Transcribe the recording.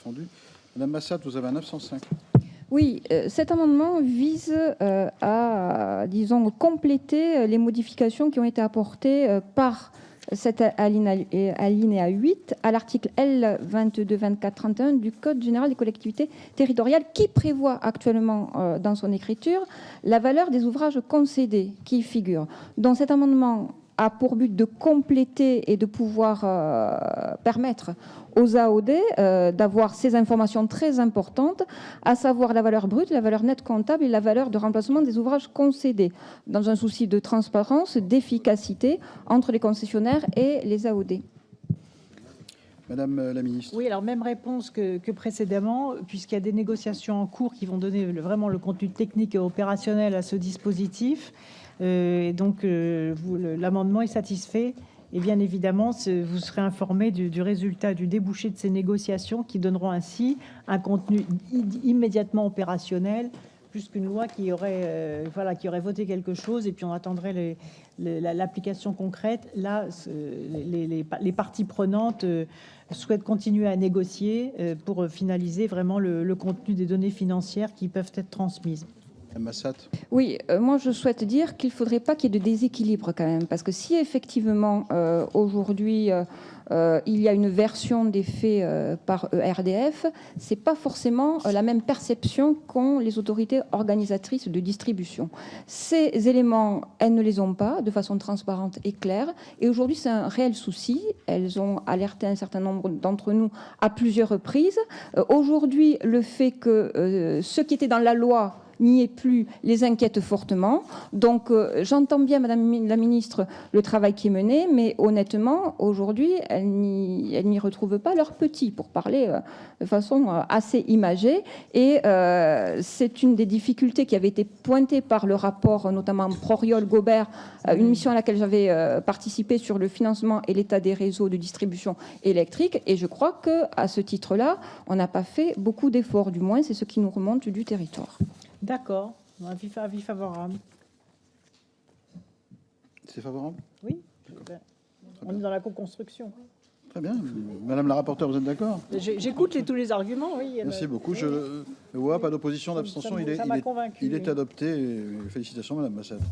défendu. Madame Massat, vous avez un 905. Oui, cet amendement vise à, disons, compléter les modifications qui ont été apportées par cet alinéa 8 à l'article L2224-31 du Code général des collectivités territoriales qui prévoit actuellement dans son écriture la valeur des ouvrages concédés qui y figurent. Dans cet amendement a pour but de compléter et de pouvoir permettre aux AOD d'avoir ces informations très importantes, à savoir la valeur brute, la valeur nette comptable et la valeur de remplacement des ouvrages concédés, dans un souci de transparence, d'efficacité entre les concessionnaires et les AOD. Madame la ministre. Oui, alors même réponse que précédemment, puisqu'il y a des négociations en cours qui vont donner vraiment le contenu technique et opérationnel à ce dispositif. Et donc, l'amendement est satisfait. Et bien évidemment, vous serez informé du résultat, du débouché de ces négociations qui donneront ainsi un contenu immédiatement opérationnel, plus qu'une loi qui aurait voté quelque chose et puis on attendrait l'application concrète. Là, les parties prenantes souhaitent continuer à négocier pour finaliser vraiment le contenu des données financières qui peuvent être transmises. Massat. Oui, moi je souhaite dire qu'il ne faudrait pas qu'il y ait de déséquilibre quand même, parce que si effectivement aujourd'hui il y a une version des faits par RDF, c'est pas forcément la même perception qu'ont les autorités organisatrices de distribution. Ces éléments, elles ne les ont pas de façon transparente et claire, et aujourd'hui c'est un réel souci. Elles ont alerté un certain nombre d'entre nous à plusieurs reprises. Aujourd'hui, le fait que ce qui était dans la loi n'y est plus, les inquiète fortement. Donc, j'entends bien, Madame la Ministre, le travail qui est mené, mais honnêtement, aujourd'hui, elles n'y retrouvent pas leurs petits, pour parler de façon assez imagée. Et c'est une des difficultés qui avait été pointée par le rapport, notamment Proriol-Gobert, une mission à laquelle j'avais participé sur le financement et l'état des réseaux de distribution électrique. Et je crois qu'à ce titre-là, on n'a pas fait beaucoup d'efforts, du moins, c'est ce qui nous remonte du territoire. D'accord. Avis favorable. C'est favorable? Oui. On est dans la co-construction. Très bien. Madame la rapporteure, vous êtes d'accord? J'écoute tous les arguments, oui. Merci beaucoup. Je ne vois pas d'opposition, d'abstention. Ça m'a convaincu. Il est adopté. Félicitations, Madame Massat.